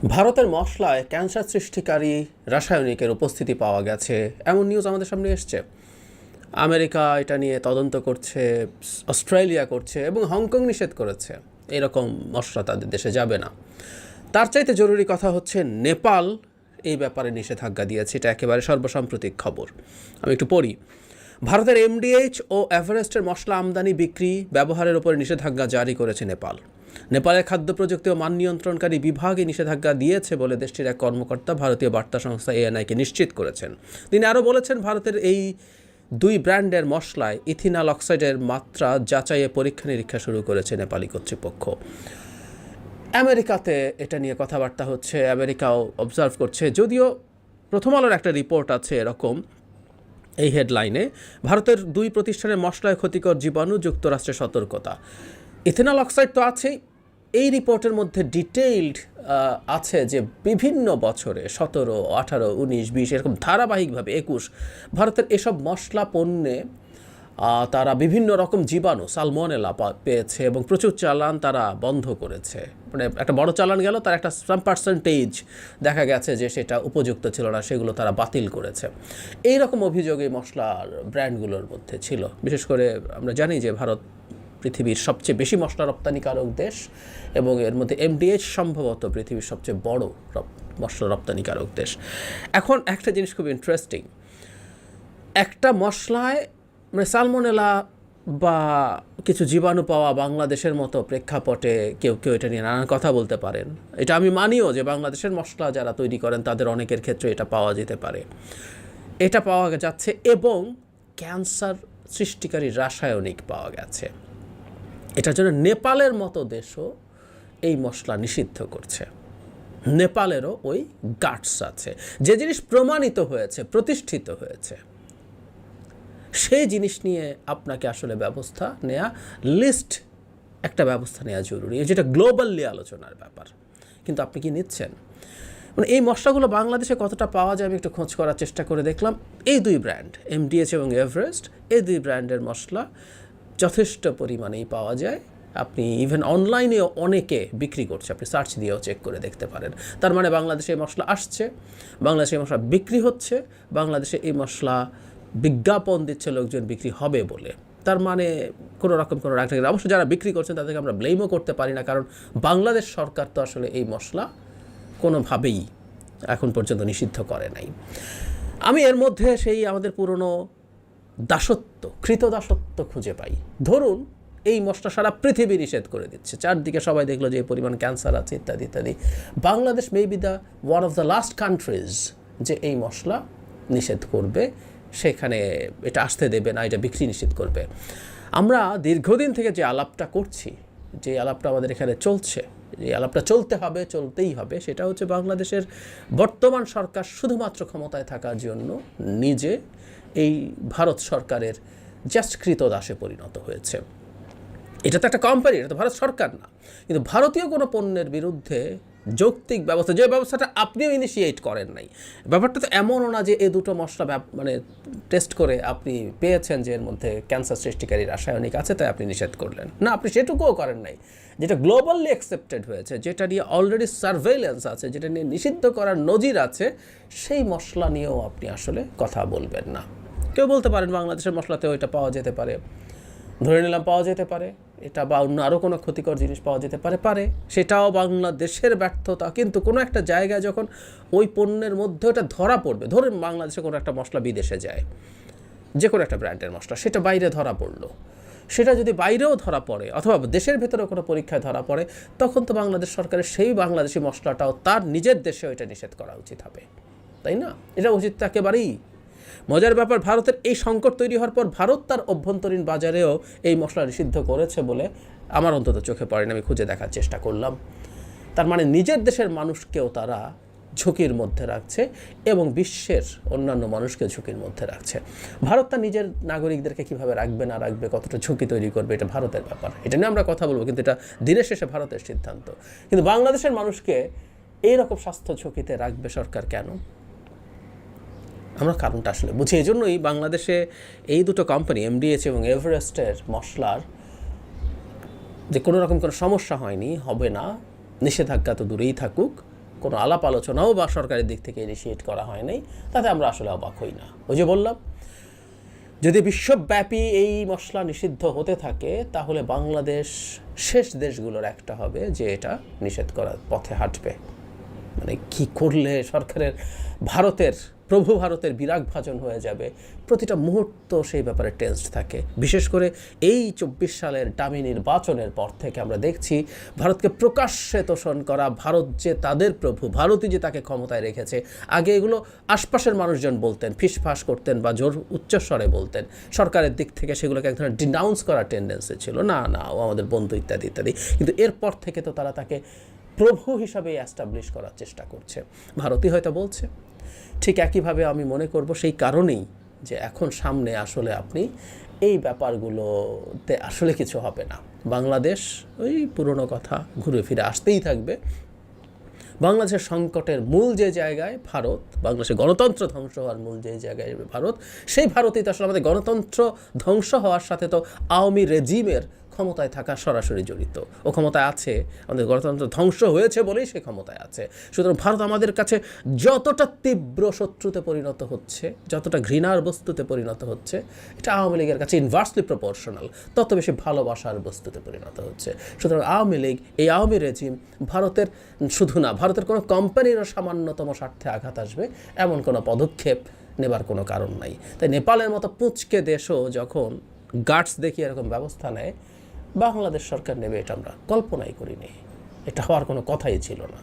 ভারতের মশলায় ক্যান্সার সৃষ্টিকারী রাসায়নিকের উপস্থিতি পাওয়া গেছে এমন নিউজ আমাদের সামনে এসছে। আমেরিকা এটা নিয়ে তদন্ত করছে, অস্ট্রেলিয়া করছে এবং হংকং নিষেধ করেছে এরকম মশলা তাদের দেশে যাবে না। তার চাইতে জরুরি কথা হচ্ছে নেপাল এই ব্যাপারে নিষেধাজ্ঞা দিয়েছে। এটা একেবারে সর্বসাম্প্রতিক খবর। আমি একটু পড়ি। ভারতের এমডিএইচ ও এভারেস্টের মশলা আমদানি বিক্রি ব্যবহারের উপরে নিষেধাজ্ঞা জারি করেছে নেপাল। নেপালের খাদ্য প্রযুক্তি ও মান নিয়ন্ত্রণকারী বিভাগে নিষেধাজ্ঞা দিয়েছে বলে দেশটির এক কর্মকর্তা ভারতীয় বার্তা সংস্থা এএনআইকে নিশ্চিত করেছেন। তিনি আরও বলেছেন, ভারতের এই দুই ব্র্যান্ডের মশলায় ইথিনাল অক্সাইডের মাত্রা যাচাইয়ে পরীক্ষা নিরীক্ষা শুরু করেছে নেপালি কর্তৃপক্ষ। আমেরিকাতে এটা নিয়ে কথাবার্তা হচ্ছে, আমেরিকাও অবজার্ভ করছে। যদিও প্রথম আলোর একটা রিপোর্ট আছে এরকম, এই হেডলাইনে, ভারতের দুই প্রতিষ্ঠানের মশলায় ক্ষতিকর জীবাণু, যুক্তরাষ্ট্রের সতর্কতা। ইথেনল অক্সাইড তো আছেই, এই রিপোর্টের মধ্যে ডিটেইলড আছে যে বিভিন্ন বছরে 17, 18, 19, 20 এরকম ধারাবাহিকভাবে 21 ভারতের এসব মশলা পণ্যে তারা বিভিন্ন রকম জীবাণু, সালমোনেলা পেয়েছে এবং প্রচুর চালান তারা বন্ধ করেছে। মানে একটা বড় চালান গেল, তার একটা সাম পার্সেন্টেজ দেখা গেছে যে সেটা উপযুক্ত ছিল না, সেগুলো তারা বাতিল করেছে। এই রকম অভিযোগ এই মশলার ব্র্যান্ডগুলোর মধ্যে ছিল। বিশেষ করে আমরা জানি যে ভারত পৃথিবীর সবচেয়ে বেশি মশলা রপ্তানিকারক দেশ এবং এর মধ্যে এমডিএইচ সম্ভবত পৃথিবীর সবচেয়ে বড় মশলা রপ্তানিকারক দেশ। এখন একটা জিনিস খুব ইন্টারেস্টিং, একটা মশলায় মানে সালমোনেলা বা কিছু জীবাণু পাওয়া বাংলাদেশের মতো প্রেক্ষাপটে কেউ কেউ এটা নিয়ে নানান কথা বলতে পারেন। এটা আমি মানিও যে বাংলাদেশের মশলা যারা তৈরি করেন তাদের অনেকের ক্ষেত্রে এটা পাওয়া যেতে পারে, এটা পাওয়া যাচ্ছে এবং ক্যান্সার সৃষ্টিকারী রাসায়নিক পাওয়া গেছে। এটার জন্য নেপালের মতো দেশও এই মশলা নিষিদ্ধ করছে। নেপালেরও ওই গাটস আছে। যে জিনিস প্রমাণিত হয়েছে, প্রতিষ্ঠিত হয়েছে, সেই জিনিস নিয়ে আপনাকে আসলে ব্যবস্থা নেওয়া, একটা ব্যবস্থা নেওয়া জরুরি, যেটা গ্লোবালি আলোচনার ব্যাপার। কিন্তু আপনি কি নিচ্ছেন? মানে এই মশলাগুলো বাংলাদেশে কতটা পাওয়া যায় আমি একটু খোঁজ করার চেষ্টা করে দেখলাম। এই দুই ব্র্যান্ড এমডিএইচ এবং এভারেস্ট, এই দুই ব্র্যান্ডের মশলা যথেষ্ট পরিমাণেই পাওয়া যায়। আপনি ইভেন অনলাইনেও অনেকে বিক্রি করছে, আপনি সার্চ দিয়েও চেক করে দেখতে পারেন। তার মানে বাংলাদেশে এই মশলা আসছে, বাংলাদেশে এই মশলা বিক্রি হচ্ছে, বাংলাদেশে এই মশলা বিজ্ঞাপন দিচ্ছে লোকজন বিক্রি হবে বলে। তার মানে কোনো রকম কোনো রাগ নেই। অবশ্য যারা বিক্রি করছেন তাদেরকে আমরা ব্লেমও করতে পারি না, কারণ বাংলাদেশ সরকার তো আসলে এই মশলা কোনোভাবেই এখন পর্যন্ত নিষিদ্ধ করে নাই। আমি এর মধ্যে সেই আমাদের পুরনো দাসত্ব, কৃতদাসত্ব খুঁজে পাই। ধরুন এই মশলা সারা পৃথিবী নিষেধ করে দিচ্ছে, চারদিকে সবাই দেখলো যে এই পরিমাণ ক্যান্সার আছে ইত্যাদি ইত্যাদি। Bangladesh maybe the one of the last countries যে এই মশলা নিষেধ করবে, সেখানে এটা আসতে দেবে না, এটা বিক্রি নিষেধ করবে। আমরা দীর্ঘদিন থেকে যে আলাপটা করছি, যে আলাপটা আমাদের এখানে চলছে, যে আলাপটা চলতে হবে, চলতেই হবে, সেটা হচ্ছে বাংলাদেশের বর্তমান সরকার শুধুমাত্র ক্ষমতায় থাকার জন্য নিজে এই ভারত সরকারের জাস্ট কৃতদাসে পরিণত হয়েছে। এটা তো একটা কোম্পানি, এটা তো ভারত সরকার না। কিন্তু ভারতীয় কোনো পণ্যের বিরুদ্ধে যৌক্তিক ব্যবস্থা, যে ব্যবস্থাটা আপনিও ইনিশিয়েট করেন নাই। ব্যাপারটা তো এমনও না যে এই দুটো মশলা মানে টেস্ট করে আপনি পেয়েছেন যে এর মধ্যে ক্যান্সার সৃষ্টিকারী রাসায়নিক আছে, তাই আপনি নিষেধ করলেন না। আপনি সেটুকুও করেন নাই। যেটা গ্লোবালি অ্যাকসেপ্টেড হয়েছে, যেটা নিয়ে অলরেডি সার্ভেইলেন্স আছে, যেটা নিয়ে নিষিদ্ধ করার নজির আছে, সেই মশলা নিয়েও আপনি আসলে কথা বলবেন না। কেউ বলতে পারেন বাংলাদেশের মশলাতেও এটা পাওয়া যেতে পারে, ধরে নিলাম পাওয়া যেতে পারে, এটা বা অন্য আরও কোনো ক্ষতিকর জিনিস পাওয়া যেতে পারে, সেটাও বাংলাদেশের ব্যর্থতা। কিন্তু কোনো একটা জায়গায় যখন ওই পণ্যের মধ্যে ওটা ধরা পড়বে, ধরুন বাংলাদেশে কোনো একটা মশলা বিদেশে যায়, যে কোনো একটা ব্র্যান্ডের মশলা, সেটা বাইরে ধরা পড়লো, সেটা যদি বাইরেও ধরা পড়ে অথবা দেশের ভেতরেও কোনো পরীক্ষায় ধরা পড়ে, তখন তো বাংলাদেশ সরকারের সেই বাংলাদেশি মশলাটাও তার নিজের দেশে ওইটা নিষেধ করা উচিত হবে, তাই না? এটা উচিত একেবারেই। মজার ব্যাপার, ভারতের এই সংকট তৈরি হওয়ার পর ভারত তার অভ্যন্তরীণ বাজারেও এই মশলা নিষিদ্ধ করেছে বলে আমার অন্তত চোখে পড়েনি। আমি খুঁজে দেখার চেষ্টা করলাম। তার মানে নিজের দেশের মানুষকেও তারা ঝুঁকির মধ্যে রাখছে এবং বিশ্বের অন্যান্য মানুষকে ঝুঁকির মধ্যে রাখছে। ভারত তার নিজের নাগরিকদেরকে কীভাবে রাখবে না রাখবে, কতটা ঝুঁকি তৈরি করবে, এটা ভারতের ব্যাপার। এটা নিয়ে আমরা কথা বলবো, কিন্তু এটা দিনের শেষে ভারতের সিদ্ধান্ত। কিন্তু বাংলাদেশের মানুষকে এইরকম স্বাস্থ্য ঝুঁকিতে রাখবে সরকার কেন? আমরা কারণটা আসলে বুঝি। এই জন্যই বাংলাদেশে এই দুটো কোম্পানি এমডিএইচ এবং এভারেস্টের মশলার যে কোনো রকম কোনো সমস্যা হয়নি, হবে না, নিষেধাজ্ঞা তো দূরেই থাকুক, কোনো আলাপ আলোচনাও বা সরকারের দিক থেকে ইনিশিয়েট করা হয়নি, তাতে আমরা আসলে অবাক হই না। ওই যে বললাম, যদি বিশ্বব্যাপী এই মশলা নিষিদ্ধ হতে থাকে তাহলে বাংলাদেশ শেষ দেশগুলোর একটা হবে যে এটা নিষেধ করার পথে হাঁটবে। মানে কি করলে সরকারের ভারতের বিরাগ ভাজন হয়ে যাবে, প্রতিটা মুহূর্ত সেই ব্যাপারে টেন্সড থাকে। বিশেষ করে এই 24 সালের ডামি নির্বাচনের পর থেকে আমরা দেখছি ভারতকে প্রকাশ্যে তোষণ করা, ভারত যে তাদের প্রভু, ভারতই যে তাকে ক্ষমতায় রেখেছে। আগে এগুলো আশপাশের মানুষজন বলতেন, ফিসফাস করতেন বা জোর উচ্চস্বরে বলতেন, সরকারের দিক থেকে সেগুলোকে এক ধরনের ডিনাউন্স করার টেন্ডেন্সি ছিল, না না ও আমাদের বন্ধু ইত্যাদি ইত্যাদি। কিন্তু এরপর থেকে তো তারা তাকে প্রভু হিসাবে অ্যাস্টাবলিশ করার চেষ্টা করছে। ভারতই হয়তো বলছে। ঠিক একইভাবে আমি মনে করব সেই কারণেই যে এখন সামনে আসলে আপনি এই ব্যাপারগুলোতে আসলে কিছু হবে না। বাংলাদেশ ওই পুরনো কথা ঘুরে ফিরে আসতেই থাকবে। বাংলাদেশের সংকটের মূল যে জায়গায় ভারত, বাংলাদেশের গণতন্ত্র ধ্বংস হওয়ার মূল যে জায়গায় ভারত, সেই ভারতই তো আসলে আমাদের গণতন্ত্র ধ্বংস হওয়ার সাথে তো আওয়ামী রেজিমের ক্ষমতায় থাকা সরাসরি জড়িত। ও ক্ষমতায় আছে, আমাদের গণতন্ত্র ধ্বংস হয়েছে বলেই সে ক্ষমতায় আছে। সুতরাং ভারত আমাদের কাছে যতটা তীব্র শত্রুতে পরিণত হচ্ছে, যতটা ঘৃণার বস্তুতে পরিণত হচ্ছে, এটা আওয়ামী লীগের কাছে ইনভার্সলি প্রপোর্শনাল, তত বেশি ভালোবাসার বস্তুতে পরিণত হচ্ছে। সুতরাং আওয়ামী লীগ, এই আওয়ামী রেজিম ভারতের শুধু না, ভারতের কোনো কোম্পানিরও সামান্যতম স্বার্থে আঘাত আসবে এমন কোনো পদক্ষেপ নেবার কোনো কারণ নাই। তাই নেপালের মতো পুঁচকে দেশও যখন গার্ডস দেখিয়ে এরকম ব্যবস্থা নেয়, বাংলাদেশ সরকার নেবে এটা আমরা কল্পনাই করিনি। এটা হওয়ার কোনো কথাই ছিল না।